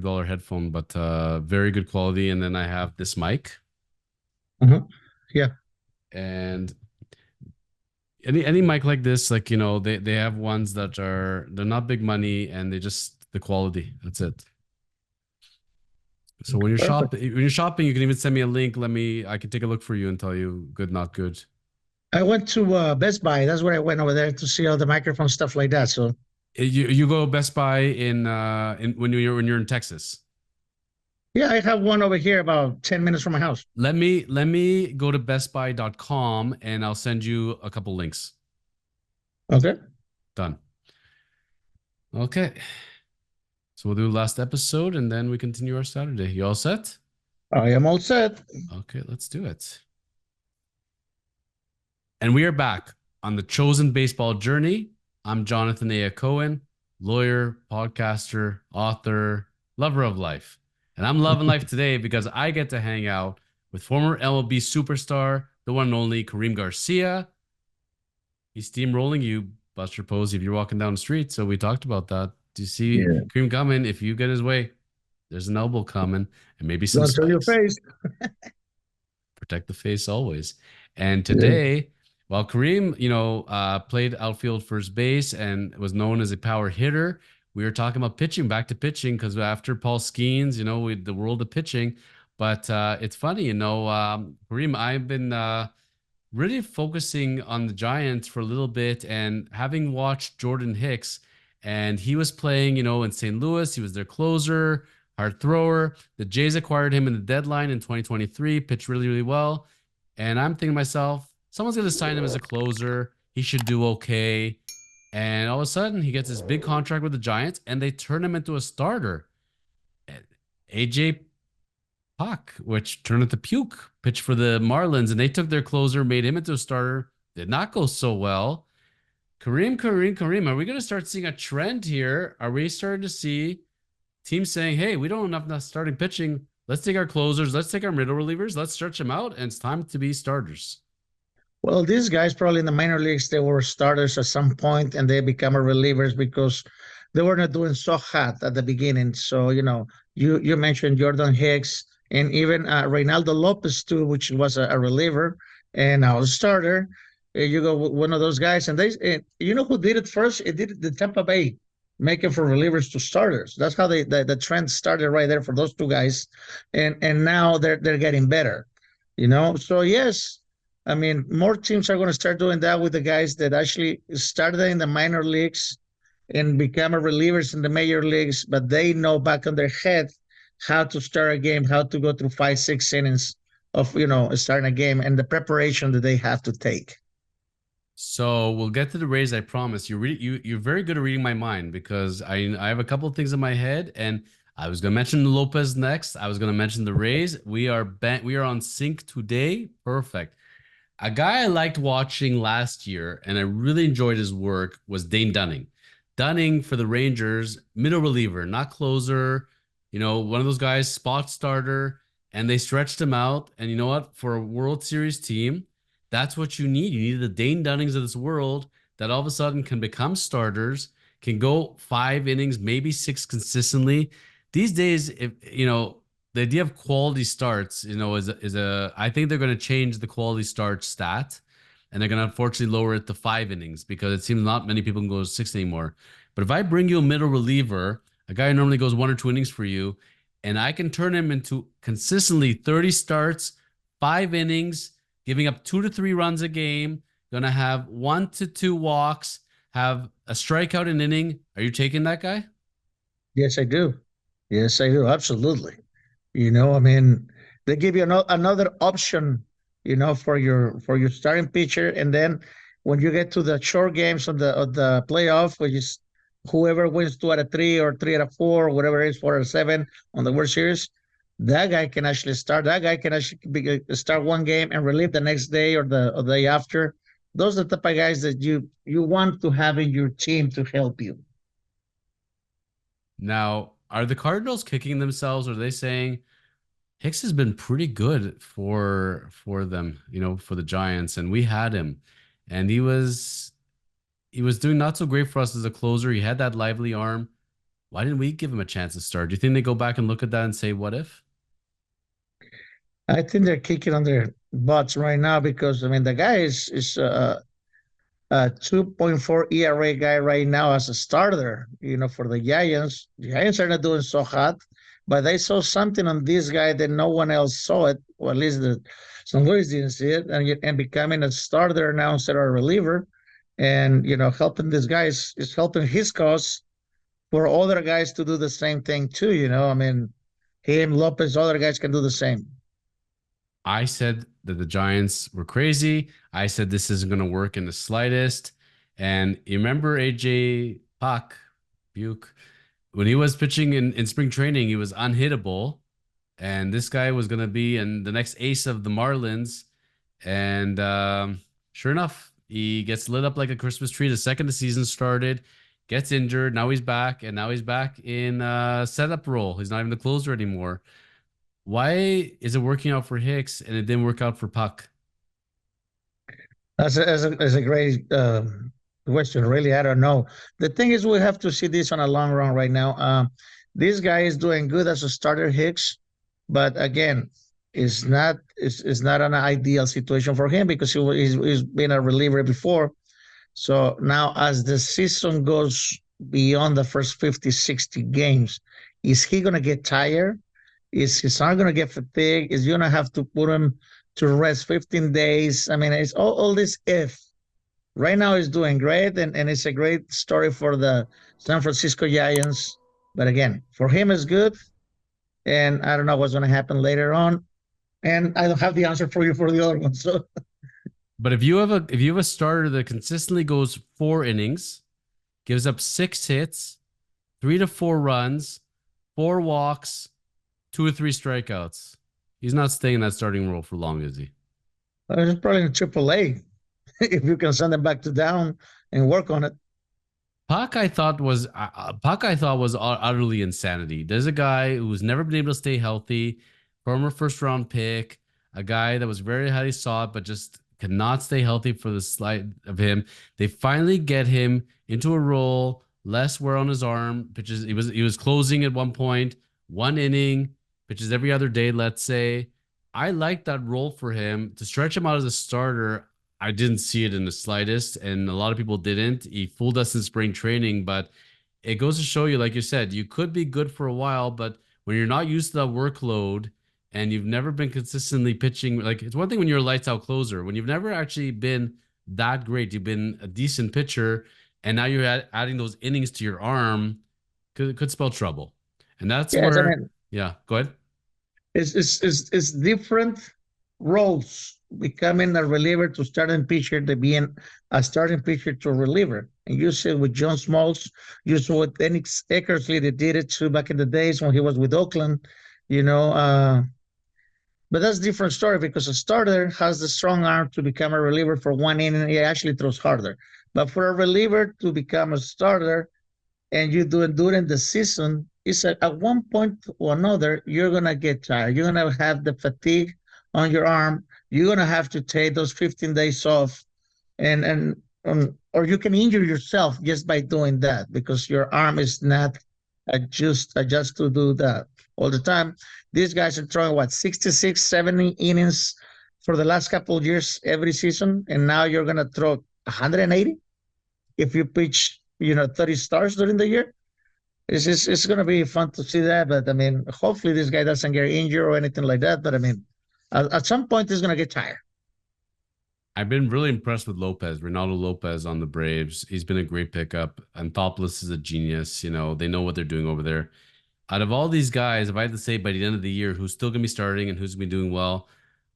$40 headphone, but very good quality. And then I have this mic. Hmm. Yeah. And any mic like this, like they have ones that they're not big money and they just the quality. That's it. So Perfect. when you're shopping, you can even send me a link. I can take a look for you and tell you good, not good. I went to Best Buy. That's where I went over there to see all the microphone stuff like that. So You go Best Buy in when you're in Texas. yeah, I have one over here about 10 minutes from my house. Let me go to bestbuy.com and I'll send you a couple links. Okay. Done. Okay. So we'll do last episode and then we continue our Saturday. You all set? I am all set. Okay, let's do it. And we are back on the chosen baseball journey. I'm Jonathan A. Cohen, lawyer, podcaster, author, lover of life. And I'm loving life today because I get to hang out with former MLB superstar, the one and only Kareem Garcia. He's steamrolling you, Buster Posey, if you're walking down the street. So we talked about that. Do you see Yeah. Kareem coming? If you get his way, there's an elbow coming and maybe some Don't show your spikes. face. Protect the face always. And Yeah. today, while Kareem, played outfield first base and was known as a power hitter, we were talking about pitching, back to pitching, because after Paul Skeens, the world of pitching. But it's funny, Kareem, I've been really focusing on the Giants for a little bit and having watched Jordan Hicks, and he was playing, in St. Louis. He was their closer, hard thrower. The Jays acquired him in the deadline in 2023, pitched really, really well. And I'm thinking to myself, someone's going to sign him as a closer. He should do okay. And all of a sudden, he gets this big contract with the Giants, and they turn him into a starter. AJ Puck, which turned into Puke, pitched for the Marlins, and they took their closer, made him into a starter. Did not go so well. Kareem. Are we going to start seeing a trend here? Are we starting to see teams saying, hey, we don't have enough starting pitching. Let's take our closers. Let's take our middle relievers. Let's stretch them out. And it's time to be starters. Well, these guys probably in the minor leagues, they were starters at some point and they become relievers because they were not doing so hot at the beginning. So, you mentioned Jordan Hicks and even Reynaldo Lopez too, which was a reliever and now a starter. You go with one of those guys, and you know who did it first? It did the Tampa Bay, making for relievers to starters. That's how the trend started right there for those two guys, and now they're getting better. So yes, I mean, more teams are going to start doing that with the guys that actually started in the minor leagues and become relievers in the major leagues, but they know back on their head how to start a game, how to go through 5, 6 innings of, starting a game and the preparation that they have to take. So we'll get to the Rays. I promise. You're very good at reading my mind because I have a couple of things in my head, and I was gonna mention Lopez next. I was gonna mention the Rays. We are on sync today. Perfect. A guy I liked watching last year and I really enjoyed his work was Dane Dunning. Dunning for the Rangers, middle reliever, not closer, one of those guys, spot starter, and they stretched him out. And you know what? For a World Series team, that's what you need. You need the Dane Dunnings of this world that all of a sudden can become starters, can go 5 innings, maybe six consistently. These days, if the idea of quality starts, I think they're going to change the quality start stat, and they're going to unfortunately lower it to 5 innings because it seems not many people can go six anymore. But if I bring you a middle reliever, a guy who normally goes 1 or 2 innings for you, and I can turn him into consistently 30 starts, 5 innings, giving up 2 to 3 runs a game, going to have 1 to 2 walks, have a strikeout an inning. Are you taking that guy? Yes, I do. Yes, I do. Absolutely. I mean, they give you another option, for your starting pitcher, and then when you get to the short games of the playoff, which is whoever wins 2 out of 3 or 3 out of 4, whatever it is, 4 out of 7 on the World Series, that guy can actually start. That guy can actually start one game and relieve the next day or the day after. Those are the type of guys that you want to have in your team to help you. Now, are the Cardinals kicking themselves? Or are they saying Hicks has been pretty good for them, for the Giants, and we had him, and he was doing not so great for us as a closer. He had that lively arm. Why didn't we give him a chance to start? Do you think they go back and look at that and say, what if? I think they're kicking on their butts right now because I mean the guy is a 2.4 ERA guy right now as a starter. You know, for the Giants, the Giants are not doing so hot, but they saw something on this guy that no one else saw it, or at least the St. Louis didn't see it, and becoming a starter now instead of a reliever, and you know, helping this guy is helping his cause for other guys to do the same thing too. You know, I mean, him, Lopez, other guys can do the same. I said that the Giants were crazy. I said this isn't going to work in the slightest. And you remember AJ Puck, Buke, when he was pitching in spring training, he was unhittable. And this guy was going to be in the next ace of the Marlins. And sure enough, he gets lit up like a Christmas tree the second the season started, gets injured. Now he's back, and now he's back in setup role. He's not even the closer anymore. Why is it working out for Hicks and it didn't work out for Puck? That's a great question. Really, I don't know. The thing is, we have to see this on a long run right now. This guy is doing good as a starter, Hicks, but again, it's not an ideal situation for him because he's been a reliever before. So now, as the season goes beyond the first 50, 60 games, is he going to get tired? Is his arm going to get fatigued? Is he going to have to put him to rest 15 days? I mean, it's all this if. Right now, he's doing great, and it's a great story for the San Francisco Giants. But again, for him, it's good. And I don't know what's going to happen later on. And I don't have the answer for you for the other one. So But if you have a starter that consistently goes 4 innings, gives up 6 hits, 3 to 4 runs, 4 walks, 2 or 3 strikeouts, he's not staying in that starting role for long, is he? it's probably in AAA if you can send him back to down and work on it. Puck. I thought was utterly insanity. There's a guy who's never been able to stay healthy, former first round pick, a guy that was very highly sought but just cannot stay healthy for the slight of him. They finally get him into a role, less wear on his arm. Pitches. He was closing at one point, 1 inning, pitches every other day. Let's say. I like that role for him to stretch him out as a starter. I didn't see it in the slightest, and a lot of people didn't. He fooled us in spring training, but it goes to show you, like you said, you could be good for a while, but when you're not used to that workload and you've never been consistently pitching, like it's one thing when you're a lights out closer, when you've never actually been that great, you've been a decent pitcher, and now you're adding those innings to your arm, could spell trouble. And that's Yes, I where, mean, yeah, go ahead. it's different roles becoming a reliever to starting pitcher to being a starting pitcher to a reliever. And you see with John Smoltz, you saw with Enix Eckersley, they did it too back in the days when he was with Oakland, you know. But that's a different story because a starter has the strong arm to become a reliever for 1 inning. He actually throws harder. But for a reliever to become a starter, and you do it during the season, it's at one point or another, you're going to get tired. You're going to have the fatigue on your arm. You're going to have to take those 15 days off. Or you can injure yourself just by doing that because your arm is not adjust to do that all the time. These guys are throwing what 66, 70 innings for the last couple of years every season, and now you're going to throw 180 if you pitch, 30 stars during the year. It's going to be fun to see that. But I mean, hopefully this guy doesn't get injured or anything like that. But I mean, at some point he's going to get tired. I've been really impressed with Lopez, Reynaldo Lopez on the Braves. He's been a great pickup. Anthopoulos is a genius. They know what they're doing over there. Out of all these guys, if I had to say by the end of the year who's still going to be starting and who's going to be doing well,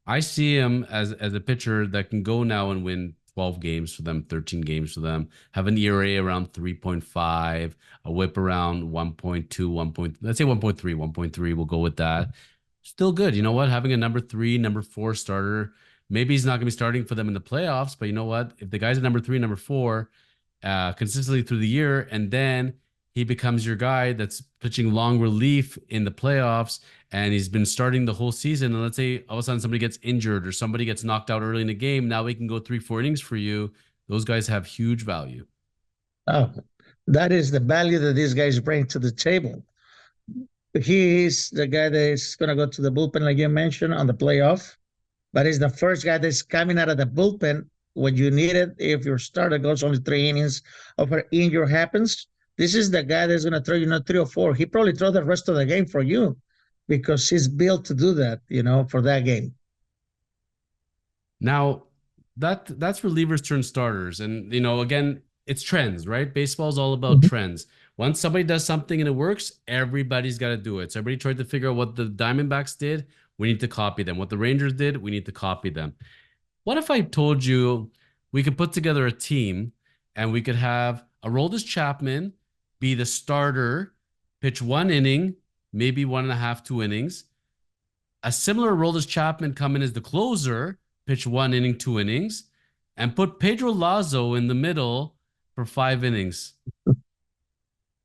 I see him as a pitcher that can go now and win 12 games for them, 13 games for them, have an ERA around 3.5, a whip around 1.2, 1. Let's say 1.3, 1.3. We'll go with that. Still good. You know what? Having a number 3, number 4 starter, maybe he's not going to be starting for them in the playoffs, but you know what? If the guy's a number 3, number 4, consistently through the year, and then he becomes your guy that's pitching long relief in the playoffs, and he's been starting the whole season. And let's say all of a sudden somebody gets injured or somebody gets knocked out early in the game. Now we can go 3, 4 innings for you. Those guys have huge value. Oh, That is the value that these guys bring to the table. He is the guy that is going to go to the bullpen, like you mentioned, on the playoff, but he's the first guy that's coming out of the bullpen when you need it. If your starter goes only 3 innings of an injury happens, this is the guy that's going to throw you not 3 or 4. He probably throw the rest of the game for you because he's built to do that, for that game. Now, that's relievers turn starters. And again, it's trends, right? Baseball is all about Mhm. trends. Once somebody does something and it works, everybody's got to do it. So everybody tried to figure out what the Diamondbacks did. We need to copy them. What the Rangers did, we need to copy them. What if I told you we could put together a team and we could have Aroldis Chapman be the starter, pitch 1 inning, maybe 1.5, 2 innings. A similar Aroldis Chapman come in as the closer, pitch 1 inning, 2 innings, and put Pedro Lazo in the middle for 5 innings.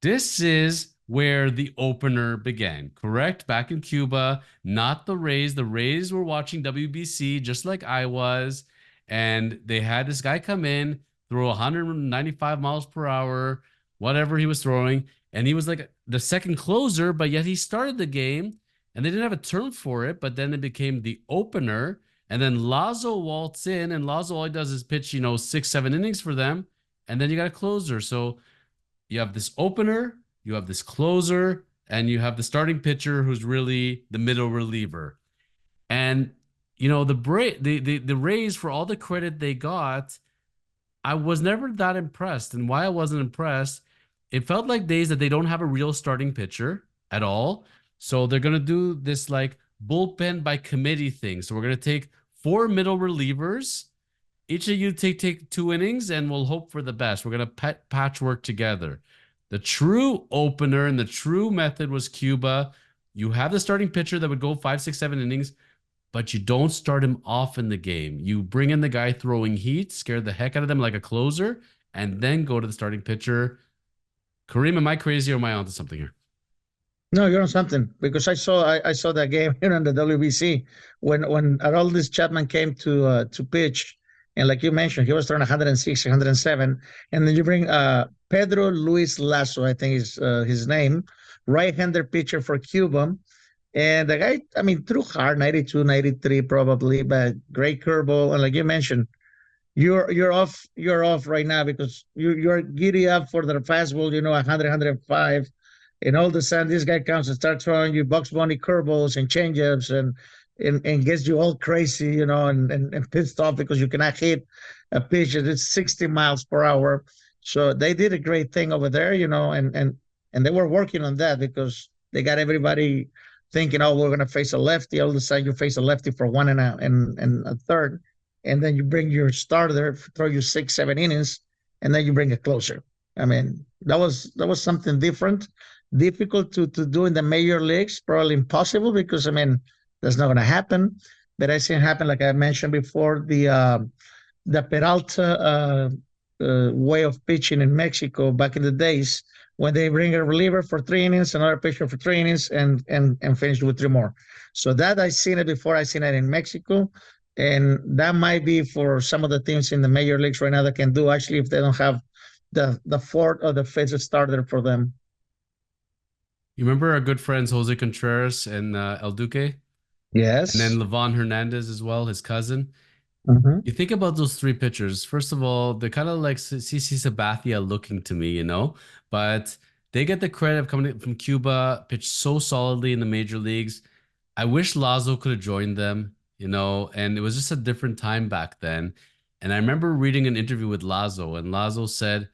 This is where the opener began, correct? Back in Cuba, not the Rays. The Rays were watching WBC just like I was, and they had this guy come in, throw 195 miles per hour, whatever he was throwing, and he was like the second closer, but yet he started the game, and they didn't have a term for it, but then it became the opener, and then Lazo waltz in, and Lazo all he does is pitch, 6, 7 innings for them, and then you got a closer. So you have this opener, you have this closer, and you have the starting pitcher who's really the middle reliever. And the Rays, for all the credit they got, I was never that impressed. And why I wasn't impressed, it felt like days that they don't have a real starting pitcher at all. So they're gonna do this like bullpen by committee thing. So we're gonna take four middle relievers, each of you take 2 innings, and we'll hope for the best. We're gonna patchwork together. The true opener and the true method was Cuba. You have the starting pitcher that would go 5, 6, 7 innings, but you don't start him off in the game. You bring in the guy throwing heat, scare the heck out of them like a closer, and then go to the starting pitcher. Kareem, am I crazy or am I onto something here? No, you're on something because I saw that game here in the WBC when Aroldis Chapman came to pitch, and like you mentioned, he was throwing 106, 107, and then you bring Pedro Luis Lasso, I think is his name, right-hander pitcher for Cuba, and the guy, I mean, threw hard, 92, 93 probably, but great curveball, and like you mentioned, you're off right now because you're giddy up for the fastball, 100, 105, and all of a sudden this guy comes and starts throwing you Bugs Bunny curveballs and changeups and gets you all crazy, and pissed off because you cannot hit a pitch that's 60 miles per hour. So they did a great thing over there, and they were working on that because they got everybody thinking, oh, we're gonna face a lefty. All of a sudden you face a lefty for one and a third, and then you bring your starter, throw you 6, 7 innings, and then you bring a closer. I mean, that was something different, difficult to do in the major leagues, probably impossible because I mean that's not going to happen. But I seen it happen, like I mentioned before, the Peralta way of pitching in Mexico back in the days when they bring a reliever for 3 innings, another pitcher for 3 innings, and finish with three more. So that I seen it before. I seen it in Mexico, and that might be for some of the teams in the major leagues right now that can do actually if they don't have the fourth or the fifth starter for them. You remember our good friends Jose Contreras and El Duque, and then Yes. Levon Hernandez as well, his cousin. Mhm. You think about those three pitchers. First of all, they're kind of like CC Sabathia looking to me, but they get the credit of coming from Cuba, pitched so solidly in the major leagues. I wish Lazo could have joined them, and it was just a different time back then. And I remember reading an interview with Lazo, and Lazo said,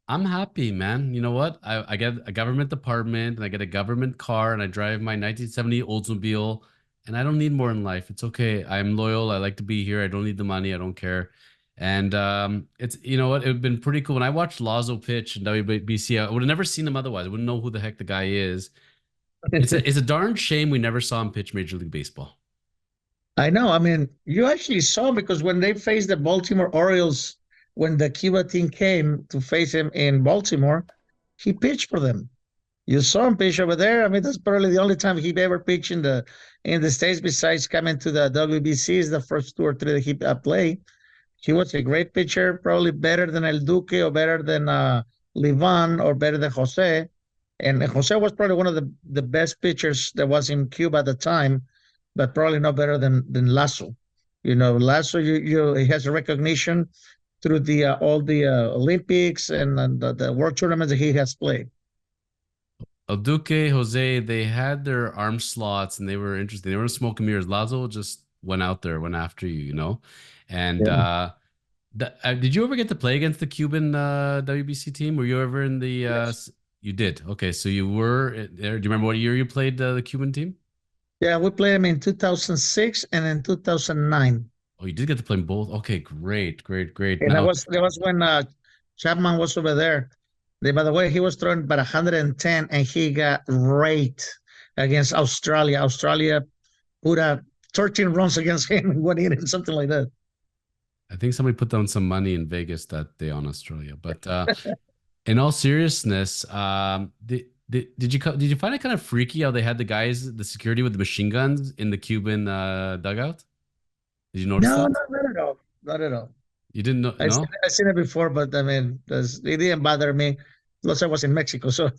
I'm happy, man. You know what? I get a government department and I get a government car and I drive my 1970 Oldsmobile and I don't need more in life. It's okay. I'm loyal. I like to be here. I don't need the money. I don't care. And it's you know what? It would have been pretty cool when I watched Lazo pitch in WBC. I would have never seen him otherwise. I wouldn't know who the heck the guy is. It's a darn shame we never saw him pitch Major League Baseball. I know. I mean, you actually saw because when they faced the Baltimore Orioles, when the Cuba team came to face him in Baltimore, he pitched for them. You saw him pitch over there. I mean, that's probably the only time he ever pitched in the States besides coming to the WBC is the first two or three that he played. He was a great pitcher, probably better than El Duque or better than Livan or better than Jose. And Jose was probably one of the best pitchers that was in Cuba at the time, but probably not better than Lasso. Lasso, he has a recognition through the all the Olympics and the world tournaments that he has played. El Duque, Jose, they had their arm slots and they were interesting. They were smoking mirrors. Lazo just went out there, went after you, you know? And Yeah. did you ever get to play against the Cuban WBC team? Were you ever in the Yes. you did. Okay, so you were there. Do you remember what year you played the Cuban team? Yeah, we played him in 2006 and in 2009. Oh, you did get to play in both. Okay, great, great, great. And Now, that was when Chapman was over there. By the way, he was throwing about 110 and he got raped against Australia. Australia put 13 runs against him in one inning, something like that. I think somebody put down some money in Vegas that day on Australia. But in all seriousness, did you find it kind of freaky how they had the guys, the security with the machine guns in the Cuban dugout? Did you notice No, that? no, not at all. Not at all. You didn't know? No? I've seen it before, but I mean, it didn't bother me. Plus, I was in Mexico, so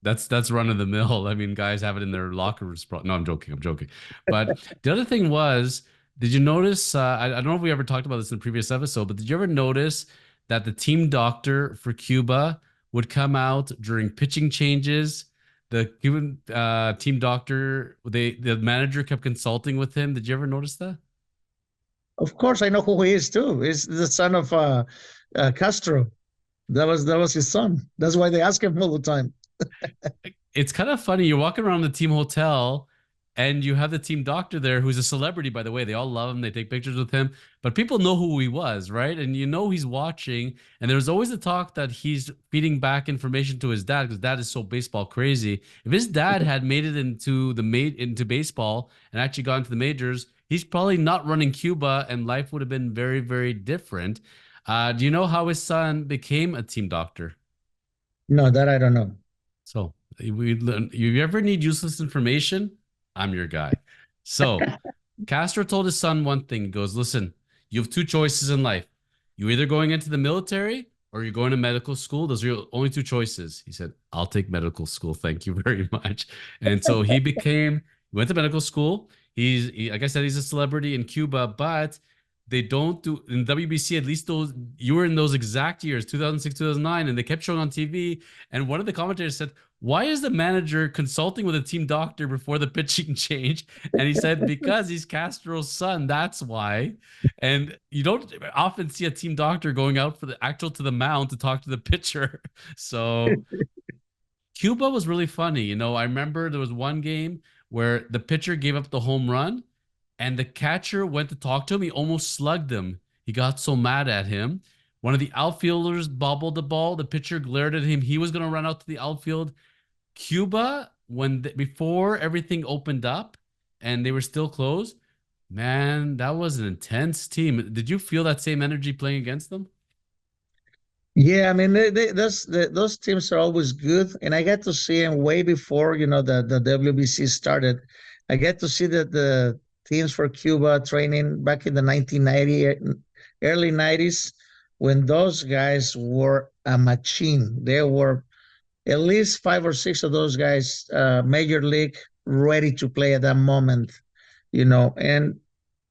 That's run of the mill. I mean, guys have it in their lockers. No, I'm joking. I'm joking. But the other thing was, did you notice? I don't know if we ever talked about this in the previous episode, but did you ever notice that the team doctor for Cuba would come out during pitching changes? The Cuban team doctor, the manager kept consulting with him. Did you ever notice that? of course I know who he is too. He's the son of Castro. That was his son. That's why they ask him all the time. It's kind of funny. You're walking around the team hotel and you have the team doctor there who's a celebrity, by the way. They all love him. They take pictures with him, but people know who he was, right? And you know he's watching. And there's always the talk that he's feeding back information to his dad because dad is so baseball crazy. If his dad had made it into baseball and actually gone to the majors, he's probably not running Cuba and life would have been very, very different. Do you know how his son became a team doctor? No, that I don't know. So we learn, you ever need useless information? I'm your guy. So Castro told his son one thing. He goes, listen, you have two choices in life. You're either going into the military or you're going to medical school. Those are your only two choices. He said, I'll take medical school. Thank you very much. And so he went to medical school. Like I said, he's a celebrity in Cuba, but they don't do in WBC, at least those you were in those exact years, 2006, 2009, and they kept showing on TV. And one of the commentators said, why is the manager consulting with a team doctor before the pitching change? And he said, because he's Castro's son. That's why. And you don't often see a team doctor going out for the actual to the mound to talk to the pitcher. So Cuba was really funny. I remember there was one game where the pitcher gave up the home run and the catcher went to talk to him. He almost slugged him. He got so mad at him. One of the outfielders bobbled the ball. The pitcher glared at him. He was going to run out to the outfield. Cuba, before everything opened up and they were still closed, man, that was an intense team. Did you feel that same energy playing against them? Yeah, I mean, those teams are always good, and I got to see them way before the WBC started. I get to see the teams for Cuba training back in the 1990 early 90s when those guys were a machine. They were at least five or six of those guys, major league, ready to play at that moment. And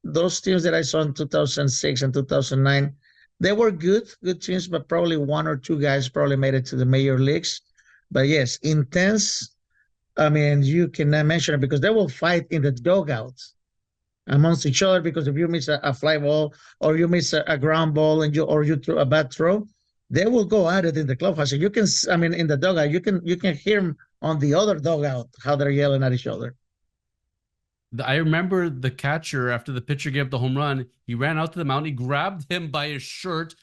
those teams that I saw in 2006 and 2009, they were good teams, but probably one or two guys probably made it to the major leagues. But yes, intense. I mean, you cannot mention it because they will fight in the dugouts amongst each other because if you miss a fly ball or you miss a ground ball and you throw a bad throw, they will go at it in the clubhouse. And you can, I mean, in the dugout, you can hear them on the other dugout how they're yelling at each other. I remember the catcher after the pitcher gave up the home run. He ran out to the mound. He grabbed him by his shirt.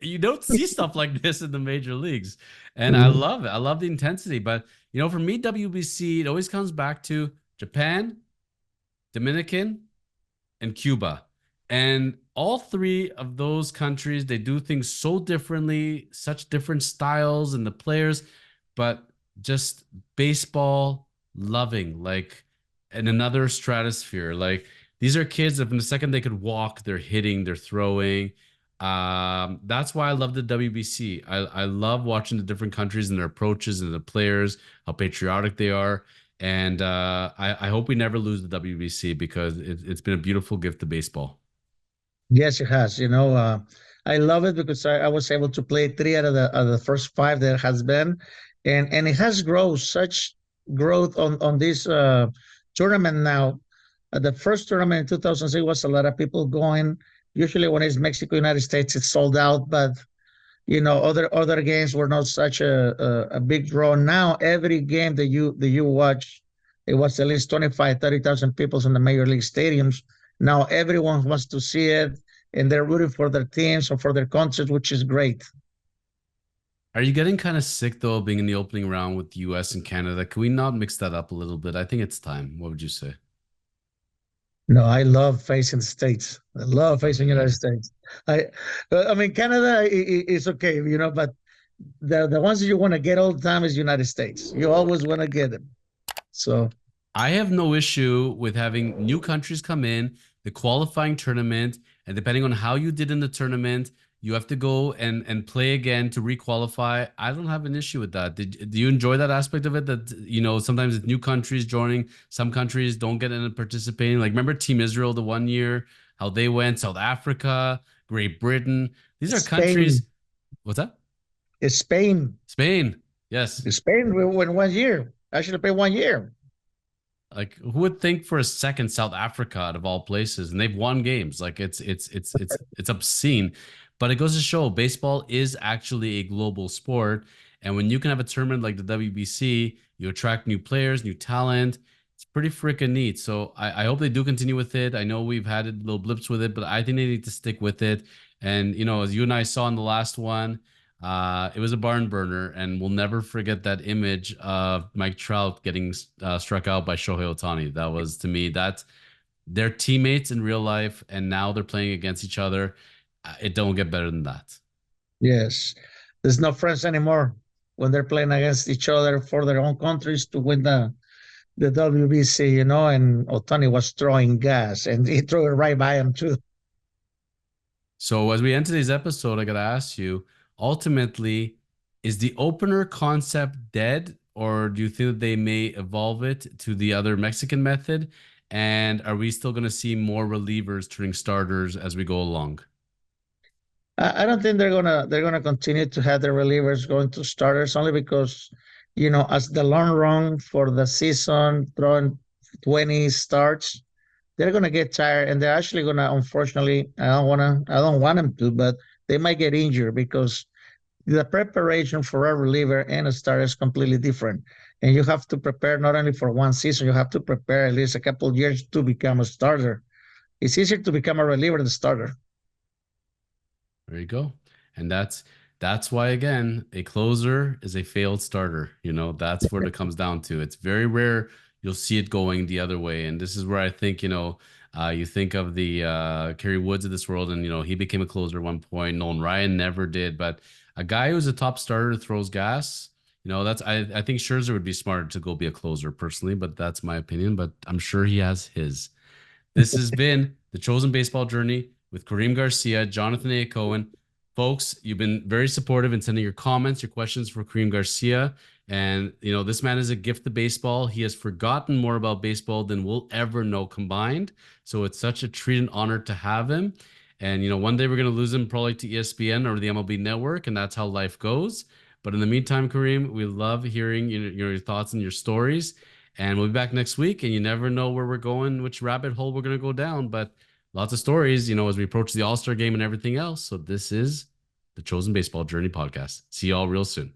You don't see stuff like this in the major leagues, and I Mhm. love it. I love the intensity. But for me, WBC it always comes back to Japan, Dominican, and Cuba. And all three of those countries, they do things so differently, such different styles and the players, but just baseball loving, like in another stratosphere. Like these are kids that from the second they could walk, they're hitting, they're throwing. That's why I love the WBC. I love watching the different countries and their approaches and the players, how patriotic they are. And I hope we never lose the WBC because it's been a beautiful gift to baseball. Yes, it has. I love it because I was able to play three out of the first five that has been, and it has grown such growth on this tournament now. The first tournament in 2006 was a lot of people going. Usually, when it's Mexico United States, it's sold out, but other games were not such a big draw. Now every game that you watch, it was at least 25, 30,000 people in the major league stadiums. Now everyone wants to see it, and they're rooting for their teams or for their countries, which is great. Are you getting kind of sick though, being in the opening round with the US and Canada? Can we not mix that up a little bit? I think it's time. What would you say? No, I love facing the states. I love facing United Okay. States. I, I mean, Canada is okay, but the ones that you want to get all the time is United States. You always want to get them. So I have no issue with having new countries come in, the qualifying tournament, and depending on how you did in the tournament, you have to go and play again to requalify. I don't have an issue with that. Do you enjoy that aspect of it? That sometimes it's new countries joining, some countries don't get in and participating. Like remember Team Israel the one year, how they went, South Africa, Great Britain. These are Spain, countries. What's that? Spain, Spain. Yes. Spain will win 1 year. I should have played 1 year. Like who would think for a second South Africa out of all places, and they've won games. Like it's obscene, but it goes to show baseball is actually a global sport, and when you can have a tournament like the WBC, you attract new players, new talent. It's pretty freaking neat. So I hope they do continue with it. I know we've had little blips with it, but I think they need to stick with it. And as you and I saw in the last one, it was a barn burner, and we'll never forget that image of Mike Trout getting struck out by Shohei Ohtani. That was, to me, that they're teammates in real life, and now they're playing against each other. It don't get better than that. Yes, there's no friends anymore when they're playing against each other for their own countries to win the WBC. And Otani was throwing gas, and he threw it right by him too. So as we end today's episode, I gotta ask you, ultimately, is the opener concept dead, or do you think that they may evolve it to the other Mexican method? And are we still gonna see more relievers turning starters as we go along? I don't think they're gonna continue to have their relievers going to starters only because, as the long run for the season, throwing 20 starts, they're gonna get tired, and they're actually gonna, unfortunately, I don't want them to, but they might get injured because the preparation for a reliever and a starter is completely different. And you have to prepare not only for one season, you have to prepare at least a couple of years to become a starter. It's easier to become a reliever than a starter. There you go. And that's why again, a closer is a failed starter. That's what it comes down to. It's very rare you'll see it going the other way. And this is where I think, you think of the Kerry Woods of this world, and he became a closer at one point. Nolan Ryan never did, but a guy who's a top starter throws gas. That's I think Scherzer would be smarter to go be a closer personally, but that's my opinion. But I'm sure he has his. This has been the Chosen Baseball Journey with Kareem Garcia, Jonathan A. Cohen. Folks, you've been very supportive in sending your comments, your questions for Kareem Garcia. And, this man is a gift to baseball. He has forgotten more about baseball than we'll ever know combined. So it's such a treat and honor to have him. And, one day we're going to lose him probably to ESPN or the MLB network, and that's how life goes. But in the meantime, Kareem, we love hearing your thoughts and your stories. And we'll be back next week. And you never know where we're going, which rabbit hole we're going to go down. But lots of stories, as we approach the All-Star game and everything else. So this is the Chosen Baseball Journey podcast. See y'all real soon.